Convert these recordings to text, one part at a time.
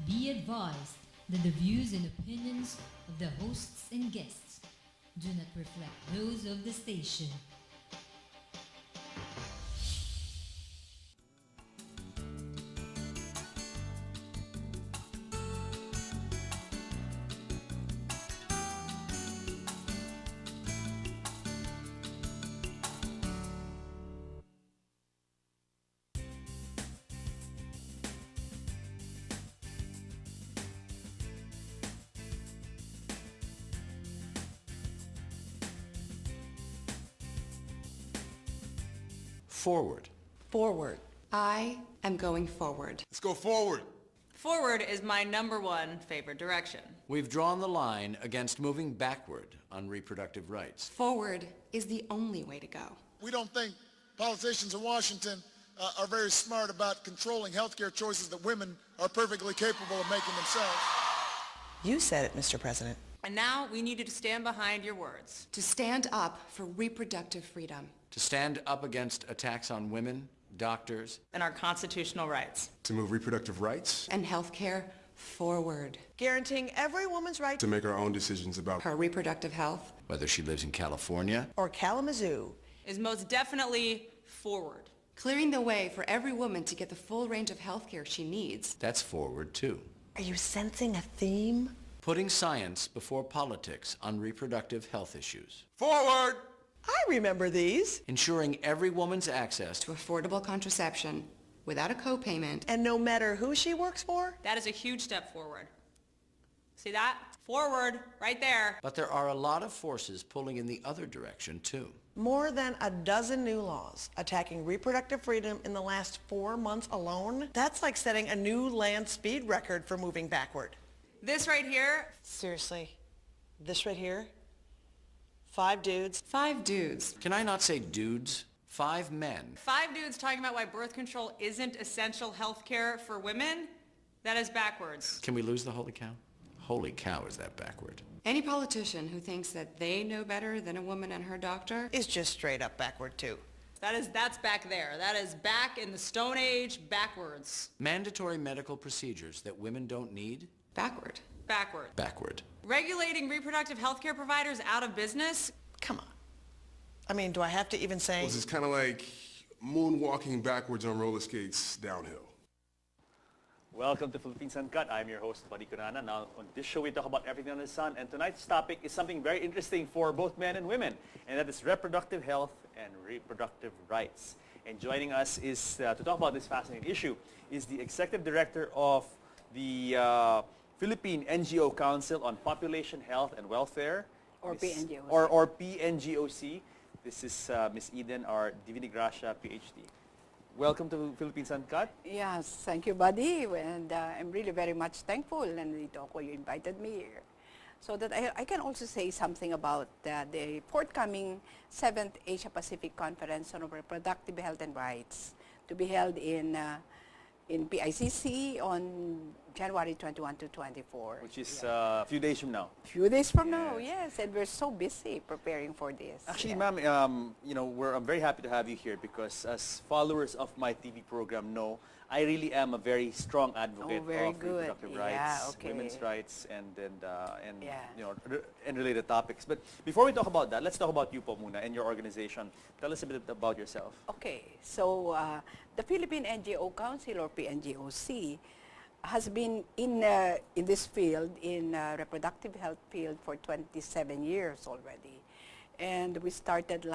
Be advised that the views and opinions of the hosts and guests do not reflect those of the station. Forward. Forward. I am going forward. Let's go forward. Forward is my number one favorite direction. We've drawn the line against moving backward on reproductive rights. Forward is the only way to go. We don't think politicians in Washington are very smart about controlling healthcare choices that women are perfectly capable of making themselves. You said it, Mr. President. And now we need you to stand behind your words. To stand up for reproductive freedom. To stand up against attacks on women, doctors, And our constitutional rights. To move reproductive rights. And healthcare forward. Guaranteeing every woman's right To make our own decisions about Her reproductive health. whether she lives in California or Kalamazoo. Is most definitely forward. Clearing the way for every woman to get the full range of healthcare she needs. that's forward too. Are you sensing a theme? Putting science before politics on reproductive health issues. forward. I remember these. Ensuring every woman's access To affordable contraception without a copayment. And no matter who she works for, That is a huge step forward. See that? Forward, right there. But there are a lot of forces pulling in the other direction too. more than a dozen new laws attacking reproductive freedom in the last 4 months alone. That's like setting a new land speed record for moving backward. This right here, Seriously, this right here, 5 dudes. 5 dudes. Can I not say dudes? 5 men. 5 dudes talking about why birth control isn't essential health care for women, that is backwards. Can we lose the holy cow? Holy cow, is that backward? Any politician who thinks that they know better than a woman and her doctor Is just straight up backward too. That's back there. That is back in the Stone Age, backwards. Mandatory medical procedures that women don't need? backward. Backward. Backward. Regulating reproductive health care providers out of business? Come on. I mean, do I have to even say? This is kind of like moonwalking backwards on roller skates downhill. Welcome to Philippines Uncut. I'm your host, Buddy Kunana. Now, on this show, we talk about everything under the sun, and tonight's topic is something very interesting for both men and women, and that is reproductive health and reproductive rights. And joining us is, to talk about this fascinating issue, is the Executive Director of the Philippine NGO Council on Population Health and Welfare. Or Miss- PNGOC. Or PNGOC. This is Ms. Eden R. Divini Gracia, PhD. Welcome to Philippines Uncut. Yes, thank you, buddy. And I'm really very much thankful, and you invited me here. So that I can also say something about the forthcoming 7th Asia-Pacific Conference on Reproductive Health and Rights to be held in PICC on January 21 to 24. Which is a few days from now. Few days from now, yes. And we're so busy preparing for this. Actually, Yeah. ma'am, I'm very happy to have you here because as followers of my TV program know, I really am a very strong advocate very of good. reproductive Yeah, rights, okay. women's rights, and Yeah. and related topics. But before we talk about that, let's talk about you po muna and your organization. Tell us a bit about yourself. Okay, so the Philippine NGO Council, or PNGOC, has been in this field, in reproductive health field, for 27 years already. And we started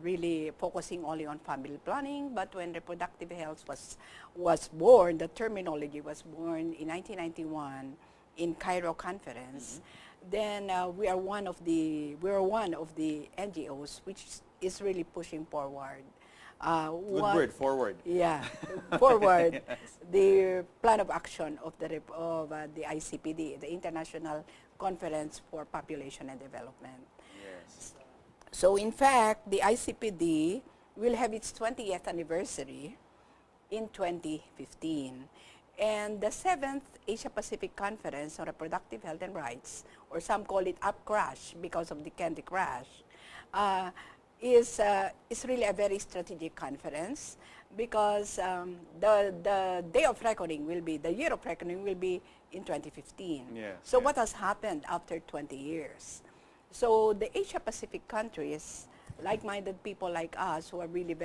really focusing only on family planning, but when reproductive health was born, the terminology was born in 1991 in Cairo conference. Then we are one of the NGOs which is really pushing forward. Good word, forward. Yeah, forward. Yes. The plan of action of the ICPD, the International Conference for Population and Development. Yes. So in fact, the ICPD will have its 20th anniversary in 2015. And the 7th Asia-Pacific Conference on Reproductive Health and Rights, or some call it UpCrash because of the Candy Crush, is really a very strategic conference because the day of reckoning will be, the year of reckoning will be in 2015. Yes, So yes. what has happened after 20 years? So the Asia Pacific countries, like-minded people like us who are really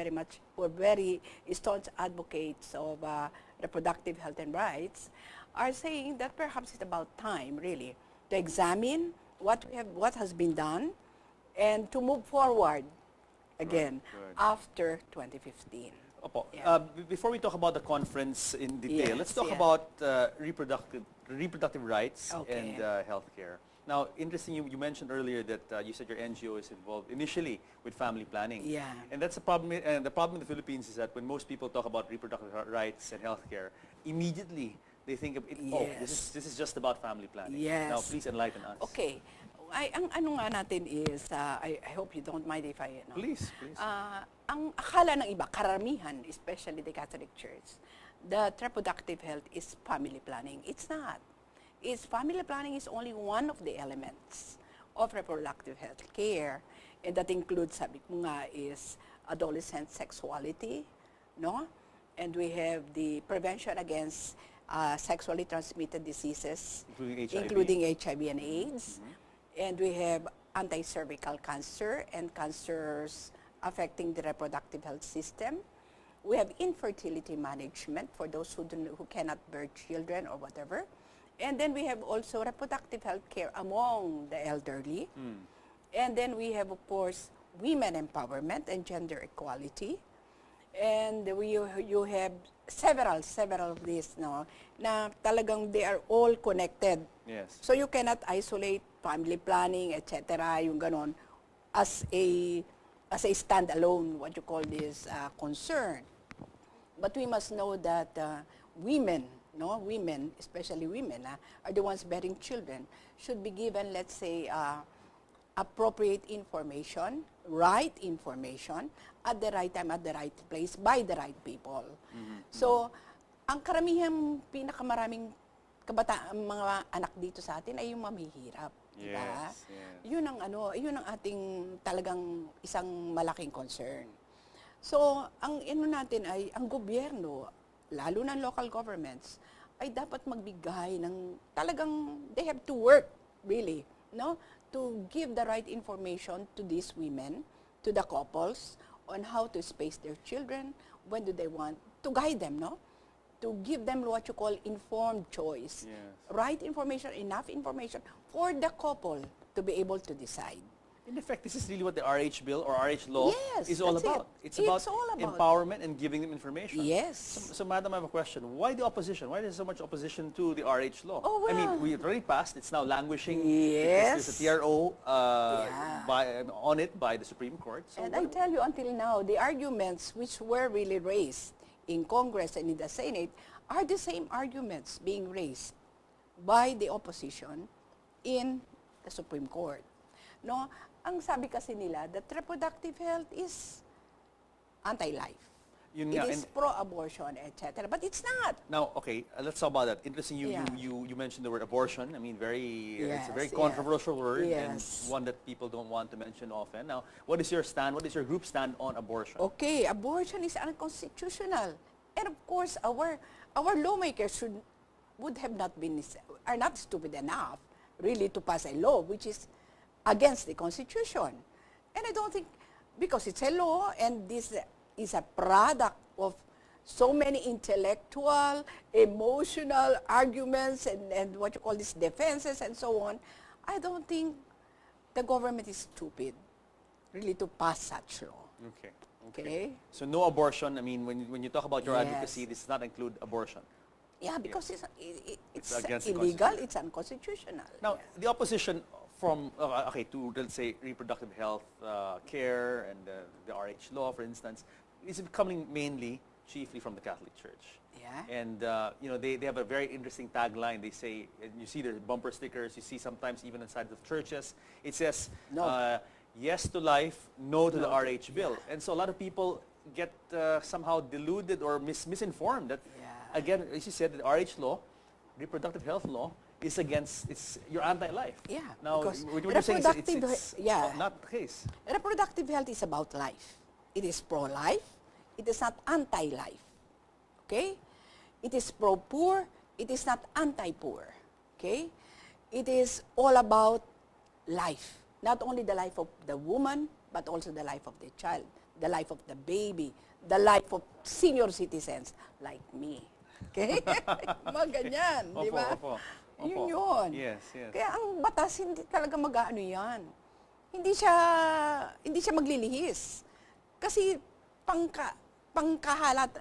who are very staunch advocates of reproductive health and rights, are saying that perhaps it's about time, really, to examine what has been done and to move forward again Right. after 2015. Opo. Yeah. Before we talk about the conference in detail, Yes, let's talk yeah. about reproductive rights Okay. and healthcare. Now, interesting, you mentioned earlier that you said your NGO is involved initially with family planning. Yeah. And that's a problem. And the problem in the Philippines is that when most people talk about reproductive rights and healthcare, immediately they think of it. Oh, Yes. this is just about family planning. Yes. Now, please enlighten us. Okay. Ang ano nga natin is, I hope you don't mind if I, Please. ang akala ng iba, karamihan, especially the Catholic Church, that reproductive health is family planning. It's not. Family planning is only one of the elements of reproductive health care, and that includes, sabi ko nga, is adolescent sexuality, no? And we have the prevention against sexually transmitted diseases, including HIV and AIDS. And we have anti-cervical cancer and cancers affecting the reproductive health system. We have infertility management for those who cannot bear children or whatever. And then we have also reproductive health care among the elderly. And then we have, of course, women empowerment and gender equality. And you have several of these, no, na talagang they are all connected. Yes. So you cannot isolate family planning, etc., yung ganon, as a standalone, what you call this, concern. But we must know that women, especially women, are the ones bearing children, should be given, let's say, appropriate information, right information, at the right time, at the right place, by the right people. So, ang karamihang pinakamaraming mga anak dito sa atin ay yung mamihirap. Diba? Yes, yes. Yun ang ating talagang isang malaking concern. So, ang natin ay, ang gobyerno, lalo na local governments, ay dapat magbigay ng talagang, they have to work, really, no? To give the right information to these women, to the couples, on how to space their children, when do they want, to guide them, no? To give them what you call informed choice. Yes. Right information, enough information for the couple to be able to decide. In effect, this is really what the RH bill or RH law Yes, is all that's about. it. It's It's all about empowerment and giving them information. Yes. So, Madam, I have a question. Why the opposition? Why is there so much opposition to the RH law? Oh, I mean, well. we already passed. It's now languishing. Yes. There's a TRO Yeah. on it by the Supreme Court. So And I tell you, until now, the arguments which were really raised in Congress and in the Senate are the same arguments being raised by the opposition in the Supreme Court. No, ang sabi kasi nila that reproductive health is anti-life. Yun It nga, is pro-abortion, etc. But it's not. Now, okay, let's talk about that. Interesting, Yeah. you mentioned the word abortion. I mean, it's a very Yes, controversial word yes. and one that people don't want to mention often. Now, what is your stand? What is your group stand on abortion? Okay, abortion is unconstitutional. And of course, our lawmakers are not stupid enough really to pass a law which is against the Constitution. And I don't think, because it's a law and this is a product of so many intellectual, emotional arguments and what you call these defenses and so on, I don't think the government is stupid really to pass such law. Okay. Okay? So no abortion. I mean, when you talk about your Yes. advocacy, this does not include abortion. Yeah, because it's against the illegal, it's unconstitutional. Now, Yeah. the opposition from, to, let's say, reproductive health care and the RH law, for instance, is coming chiefly from the Catholic Church. Yeah. And, they have a very interesting tagline. They say, and you see their bumper stickers, you see sometimes even inside the churches, it says, No. Yes to life, no to the RH bill. And so a lot of people get somehow deluded or misinformed that, Yeah. again, as you said, the RH law, reproductive health law, is you're anti-life. Yeah, Now, because what you're saying is it's yeah. not the case. Reproductive health is about life. It is pro-life, It is not anti-life. Okay? It is pro-poor. It is not anti-poor. Okay? It is all about life. Not only the life of the woman, but also the life of the child, the life of the baby, the life of senior citizens like me. Okay? Mga ganyan, di ba? Opo. Yun yun. Yes, yes. Kaya ang batas hindi talaga mag-ano yan. Hindi siya maglilihis. Kasi pangkahalat,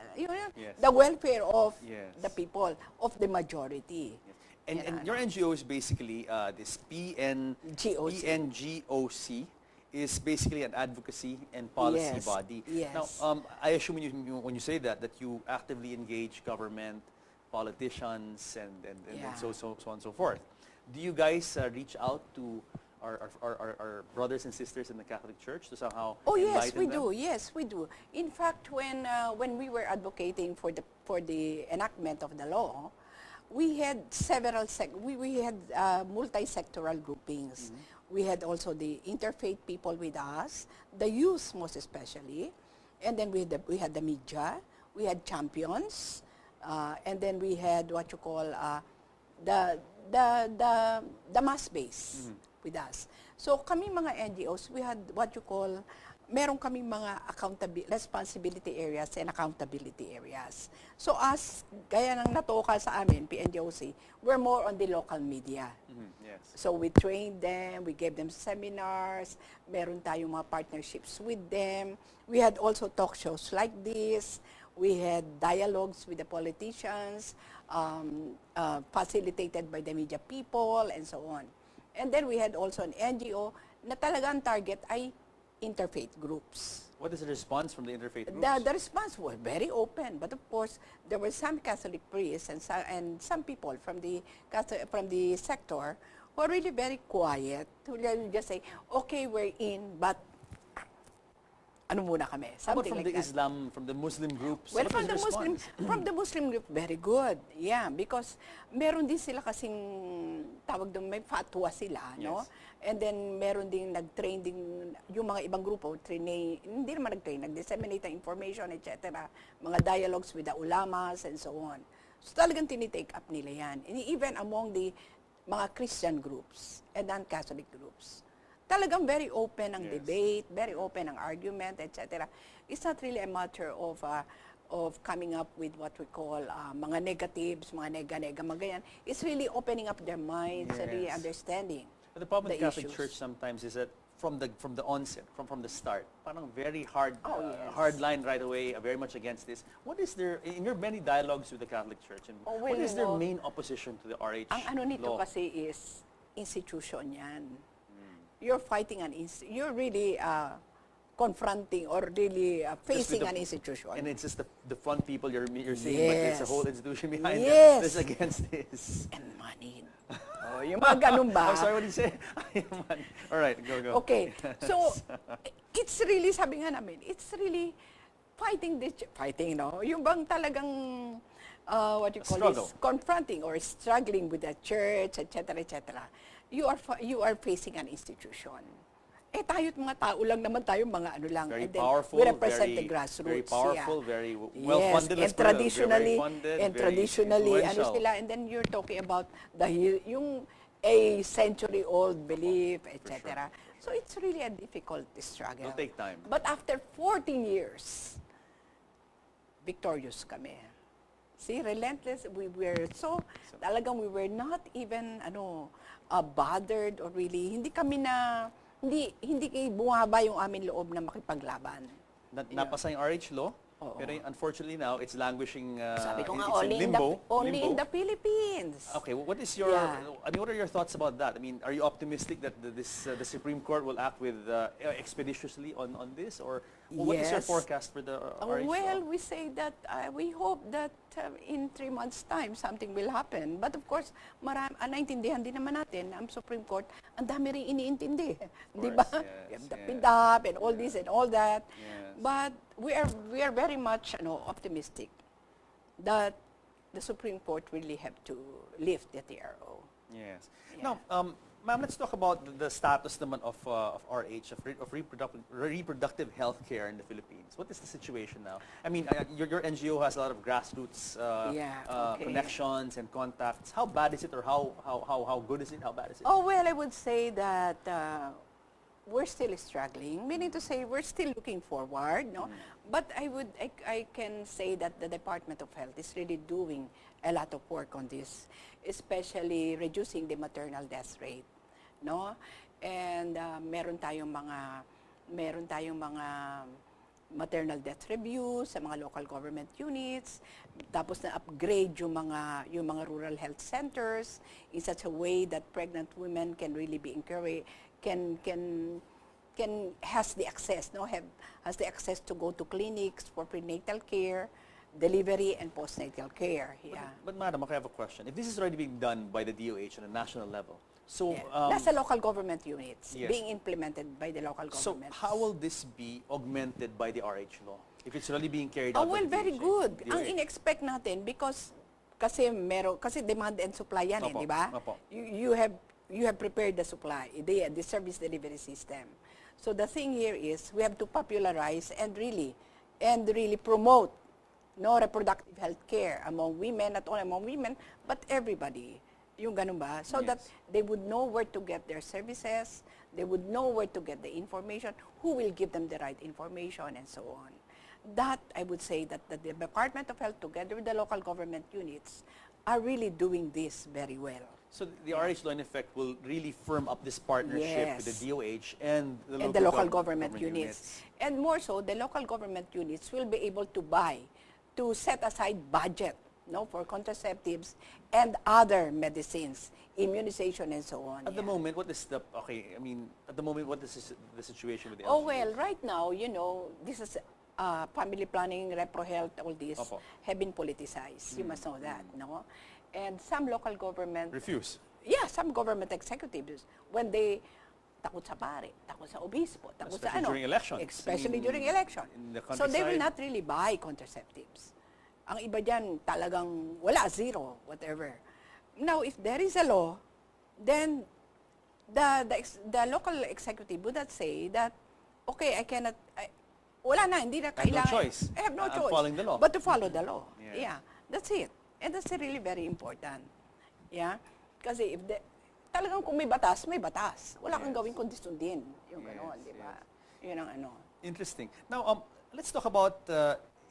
Yes. the welfare of Yes. the people, of the majority. And your NGO is basically this GOC. PNGOC is basically an advocacy and policy Yes, body. yes. Now, I assume when you say that you actively engage government, politicians, and Yeah. so on and so forth. Do you guys reach out to our brothers and sisters in the Catholic Church to somehow Oh yes, enlighten we them? do. Yes, we do. In fact, when we were advocating for the enactment of the law, we had we had multi-sectoral groupings. We had also the interfaith people with us, the youth most especially, and then we had the media, we had champions, and then we had what you call the mass base with us. So kami mga NGOs, we had what you call, meron kaming mga responsibility areas and accountability areas. So us, gaya ng natoka sa amin, PNGOC, we're more on the local media. Yes. So we trained them, we gave them seminars, meron tayong mga partnerships with them. We had also talk shows like this. We had dialogues with the politicians, facilitated by the media people, and so on. And then we had also an NGO na talagang target ay interfaith groups. What is the response from the interfaith groups? The response was very open, but of course there were some Catholic priests and some people from the sector who are really very quiet, who just say, okay, we're in, but ano muna kami? How about Something from like the that. Islam, from the Muslim groups? Well, What from was the Muslim, response? from the Muslim group, very good. Yeah, because meron din sila kasing tawag doon, may fatwa sila, no? Yes. And then meron din nag-train din yung mga ibang grupo, hindi naman nag-train, nag-disseminate ng information, etc. Mga dialogues with the ulamas and so on. So talagang tinitake up nila yan. And even among the mga Christian groups and non-Catholic groups. Talagang very open ang Yes. debate, very open ang argument, etc. It's not really a matter of coming up with what we call mga negatives, mga nega-nega, mga ganyan. It's really opening up their minds and really Yes. understanding But the problem with the Catholic issues. Church sometimes is that from the onset, from the start, parang very hard Yes. hard line right away, very much against this. What is their, in your many dialogues with the Catholic Church, and Oh, well, what is you their know, main opposition to the RH Ang ano nito law? kasi is institution yan. You're fighting you're really confronting or really Just with facing the- an institution. And it's just the front people you're saying, but it's a Yes. whole institution behind Yes. that's against this. And money. Oh, yung mga ganun ba? I'm sorry, what did you say? All right, go. Okay. So, it's really, sabi nga namin, it's really fighting, no? Yung bang talagang, what you call Struggle. this, confronting or struggling with the church, etc., etc. You are facing an institution. Eh tayo't mga tao lang naman tayo, mga ano lang. Very and then powerful, we represent very, the grassroots. very powerful, yeah. very Yes, well-funded. and traditionally, ano influential. sila, and then you're talking about yung a century-old belief, etc. So it's really a difficult struggle. It'll take time. But after 14 years, victorious kami. See, relentless. We were talagang we were not even bothered or really hindi bumaba yung amin loob na makipaglaban. Napasa yung RH law, Oo. pero unfortunately now, it's languishing, Sabi ko nga, it's in limbo. only in the Philippines. Okay, what is your, Yeah. what are your thoughts about that? I mean, are you optimistic that the Supreme Court will act with expeditiously on this, or what is your Yes. forecast for the RH Well, law? we say that we hope that in 3 months' time something will happen. But of course, naintindihan din naman natin ang Supreme Court, ang dami rin iniintindi. Di ba? yes, We have the yes. PIDAP and all this and all that. Yes. But we are very much optimistic that the Supreme Court really have to lift the TRO. Yes. Yeah. Now, Ma'am, let's talk about the status naman of RH, of reproductive health care in the Philippines. What is the situation now? I mean, your NGO has a lot of grassroots connections and contacts. How bad is it, or how good is it? How bad is it? Oh, well, I would say that we're still struggling, meaning to say we're still looking forward, no? But I can say that the Department of Health is really doing a lot of work on this, especially reducing the maternal death rate, no? And meron tayong mga maternal death reviews sa mga local government units, tapos na-upgrade yung mga rural health centers in such a way that pregnant women can really be encouraged, has the access, has the access to go to clinics for prenatal care, delivery, and postnatal care. Yeah. But madam, okay, I have a question. If this is already being done by the DOH on a national level, so That's the local government units yes. being implemented by the local so governments. how will this be augmented by the RH law if it's already being carried out? Oh, well, by the very DOH? good. DOH. Ang in-expect natin because kasi demand and supply yan, Opo, di ba? opo. You have prepared the supply, the service delivery system. So the thing here is we have to popularize and really promote reproductive health care among women, not only among women, but everybody. Yung ganun ba? So Yes. that they would know where to get their services, they would know where to get the information, who will give them the right information, and so on. That, I would say that the Department of Health, together with the local government units, are really doing this very well. So the RH law, in effect, will really firm up this partnership with the Yes. DOH and And the local government units. And more so, the local government units will be able to set aside budget for contraceptives and other medicines, immunization, and so on. At the moment, what is the situation with the Oh, LGUs? well, right now, this is family planning, repro health, all these Opo. have been politicized. You must know that, no? And some local government... Refuse. Yeah, some government executives, when they takot sa pare, takot sa obispo, takot sa Especially during elections. Especially In- during election. in the So they will countryside. not really buy contraceptives. Ang iba dyan, talagang wala, zero, whatever. Now, if there is a law, then the local executive would not say that, okay, wala na, hindi na I have no kailangan. choice. I have no I'm choice. following the law. But to follow the law. Yeah. Yeah, that's it. And that's really very important. Yeah? Kasi talagang kung may batas, may batas. Wala kang Yes. gawin kundi sundin. Yung Yes, gano'n, di ba? yes. Yun ang ano. Interesting. Now, let's talk about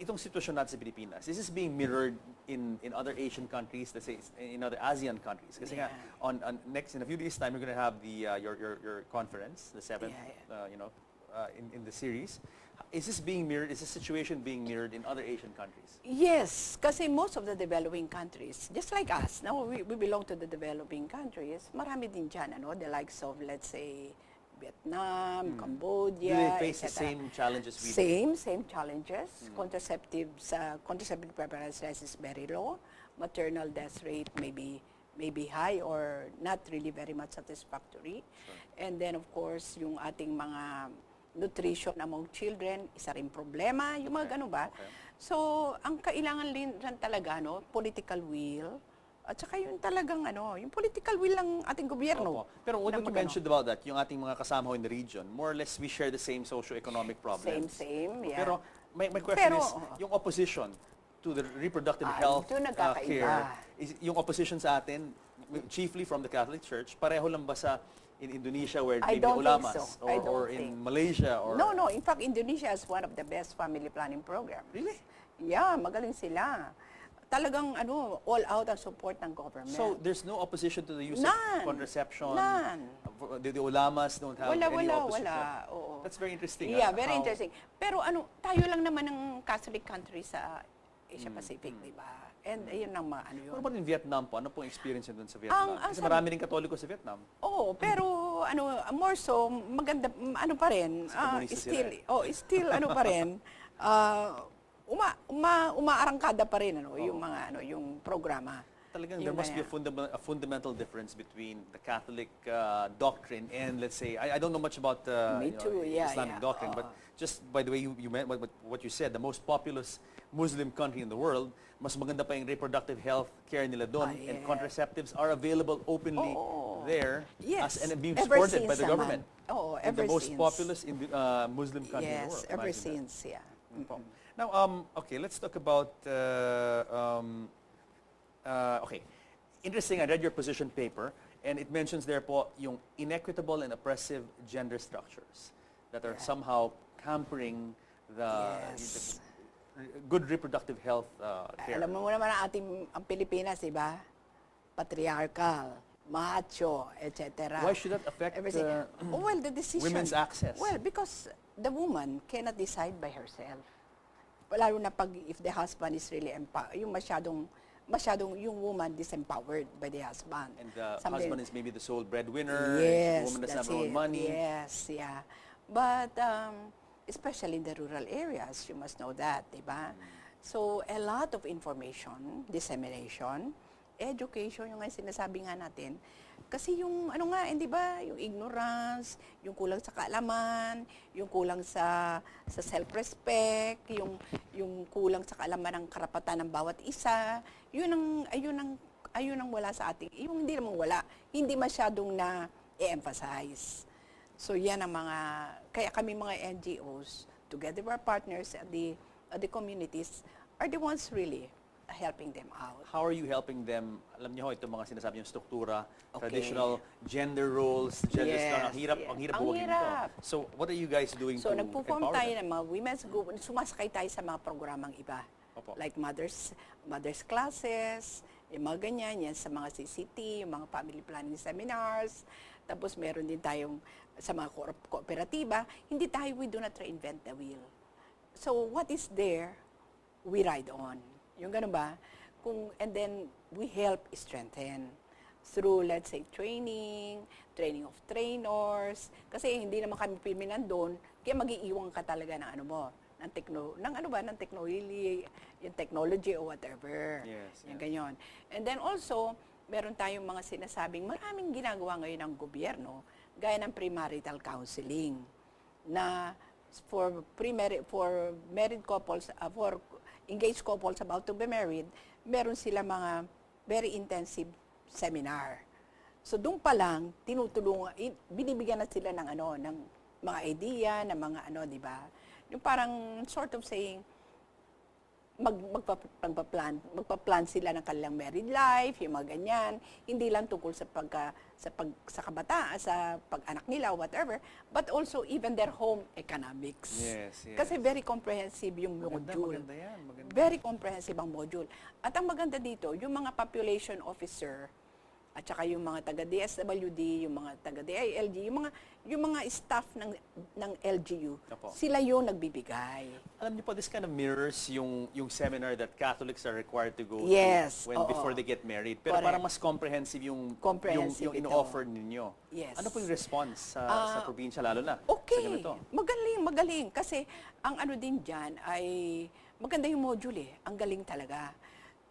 itong sitwasyon natin sa Pilipinas. Is this being mirrored in other Asian countries, let's say in other ASEAN countries? Kasi nga, in a few days' time, we're going to have your conference, the 7th, in the series. Is this being mirrored? Is this situation being mirrored in other Asian countries? Yes, kasi most of the developing countries, just like us, now we belong to the developing countries, marami din dyan, the likes of, let's say, Vietnam, Cambodia, Do they face the etc. same challenges we do? Same challenges. Contraceptive preference is very low. Maternal death rate may be high or not really very much satisfactory. Sure. And then, of course, yung ating mga nutrition among children, isa rin problema, yung mga ganun ba? Okay. So, ang kailangan rin talaga, political will, at saka yung talagang, yung political will ng ating gobyerno. Opo. Pero what na you magano. mentioned about that, yung ating mga kasama ho in the region, more or less we share the same socio-economic problems. Same, yeah. Pero my question Pero, is, yung opposition to the reproductive health doon nagkakaiba. care, is yung opposition sa atin, chiefly from the Catholic Church, pareho lang ba sa in Indonesia where I maybe don't think ulamas, so. I don't or think. in Malaysia, or... No. In fact, Indonesia is one of the best family planning programs. Really? Yeah, magaling sila. Talagang all out ang support ng government. So there's no opposition to the use None. of contraception? None. The ulamas don't have any opposition? Wala. Oo. That's very interesting. Yeah, ah, very how- interesting. Pero tayo lang naman ng Catholic country sa Asia Pacific, di ba? And ayun ang yun. What about in Vietnam po? Ano pong experience nyo dun sa Vietnam? Ang Kasi marami rin Katoliko sa Vietnam. Oo, pero more so maganda pa rin. komunista Still sila still pa rin. Umaarangkada pa rin yung mga yung programa. Talagang Yung there must be ganyan. a fundamental difference between the Catholic doctrine and, let's say, I don't know much about Me too, yeah, Islamic yeah. doctrine, but just by the way you meant what you said, the most populous Muslim country in the world, mas maganda pa yung reproductive health care nila doon, and yes. contraceptives are available openly there Yes. and being Ever supported by since the naman. government. Oo, In the ever most since. populous Muslim country in the Yes, world. ever Imagine that. since, yeah. Po. Now, okay, let's talk about, okay. Interesting, I read your position paper, and it mentions there po yung inequitable and oppressive gender structures that are somehow hampering Yes. the good reproductive health care. Alam mo naman ang Pilipinas, di ba? Patriarchal, macho, etc. Why should that affect Everything. Well, the decision. women's access? Well, because the woman cannot decide by herself. Lalo na pag if the husband is really yung masyadong yung woman disempowered by the husband. And the Something- husband is maybe the sole breadwinner, Yes, and the woman doesn't that's have her own it. money. Yes, yeah. But especially in the rural areas, you must know that, di ba? So, a lot of information, dissemination, education, yung nga sinasabi nga natin. Kasi yung, ano nga, di ba, yung ignorance, yung kulang sa kaalaman, yung kulang sa self-respect, yung kulang sa kaalaman ng karapatan ng bawat isa, ayun ang wala sa ating, yung hindi naman wala, hindi masyadong na-emphasize. So yan ang kaya kami mga NGOs, together with our partners at the communities, are the ones really helping them out. How are you helping them? Alam niyo ho, itong mga sinasabi yung struktura, Okay. traditional gender roles, gender Yes, ang hirap, yes. ang hirap Ang buwagin hirap. ito. So, what are you guys doing So to nagpo-form empower tayo them? ng mga women's group, sumasakay tayo sa mga programang iba. Opo. Like mothers classes, yung mga ganyan, yan sa mga CCT, yung mga family planning seminars. Tapos meron din tayong sa mga kooperatiba, we do not reinvent the wheel. So what is there, we ride on. Yung ganun ba? And then we help strengthen through, let's say, training of trainers. Kasi hindi naman kami piminan doon, kaya mag-iiwan ka talaga ng ng technology, yung technology or whatever. Yes, Yung ganyan. And then also, meron tayong mga sinasabing maraming ginagawa ngayon ng gobyerno, gaya ng premarital counseling, na for married couples, for engaged couples about to be married, meron sila mga very intensive seminar. So doon pa lang binibigyan na sila ng ng mga idea, ng mga di ba? Yung parang sort of saying magpa-plan sila ng kanilang married life, yung mga ganyan. Hindi lang tungkol sa kabataan, sa pag-anak nila, whatever, but also even their home economics. Yes, yes. Kasi very comprehensive yung module. Maganda yan. Maganda. Very comprehensive ang module. At ang maganda dito, yung mga population officer, at saka yung mga taga-DSWD, yung mga taga-DILG, yung mga staff ng LGU, Opo. sila yung nagbibigay. Alam niyo po, this kind of mirrors yung seminar that Catholics are required to go Yes, to oo. before they get married. Pero Correct. parang mas comprehensive yung Comprehensive ito. ino-offer ninyo. Yes. Ano po yung response sa probinsya, lalo na sa Okay, ganito? magaling. Kasi ang din dyan ay maganda yung module eh. Ang galing talaga.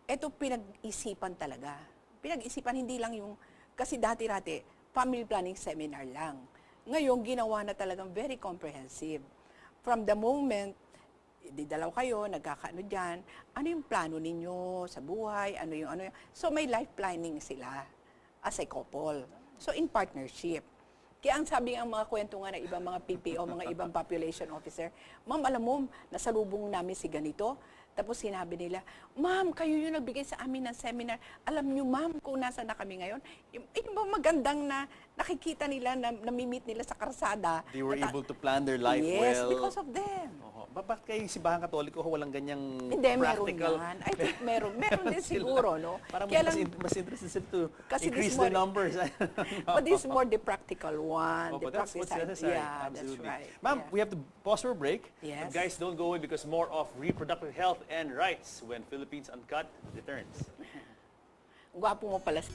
Ito pinag-isipan talaga. Pinag-isipan hindi lang yung, kasi dati-rati, family planning seminar lang. Ngayon, ginawa na talagang very comprehensive. From the moment, didalaw kayo, nagkakaano dyan, ano yung plano ninyo sa buhay, ano yung. So, may life planning sila as a couple. So, in partnership. Kaya ang sabi ang mga kwento nga ng ibang mga PPO, mga ibang population officer, ma'am, alam mo, nasalubong namin si ganito. Tapos sinabi nila, ma'am, kayo yung nagbigay sa amin ng seminar. Alam niyo, ma'am, kung nasa na kami ngayon, yung ba magandang na nakikita nila, na namimit nila sa karsada. They were able to plan their life well. Yes, because of them. Oho. Bakit kayo yung simbahan Katoliko walang ganyang Hindi, meron practical? yan. I think meron din siguro, no? Parang Kaya mas interested sila to Kasi increase this their more- numbers. But this is more the practical one. But the that's what's practical- necessary. Yeah, Absolutely. that's right. Ma'am, Yeah. we have to pause for a break. Yes. But guys, don't go away because more of reproductive health and rights when Philippines Uncut returns. Gwapo mo pala.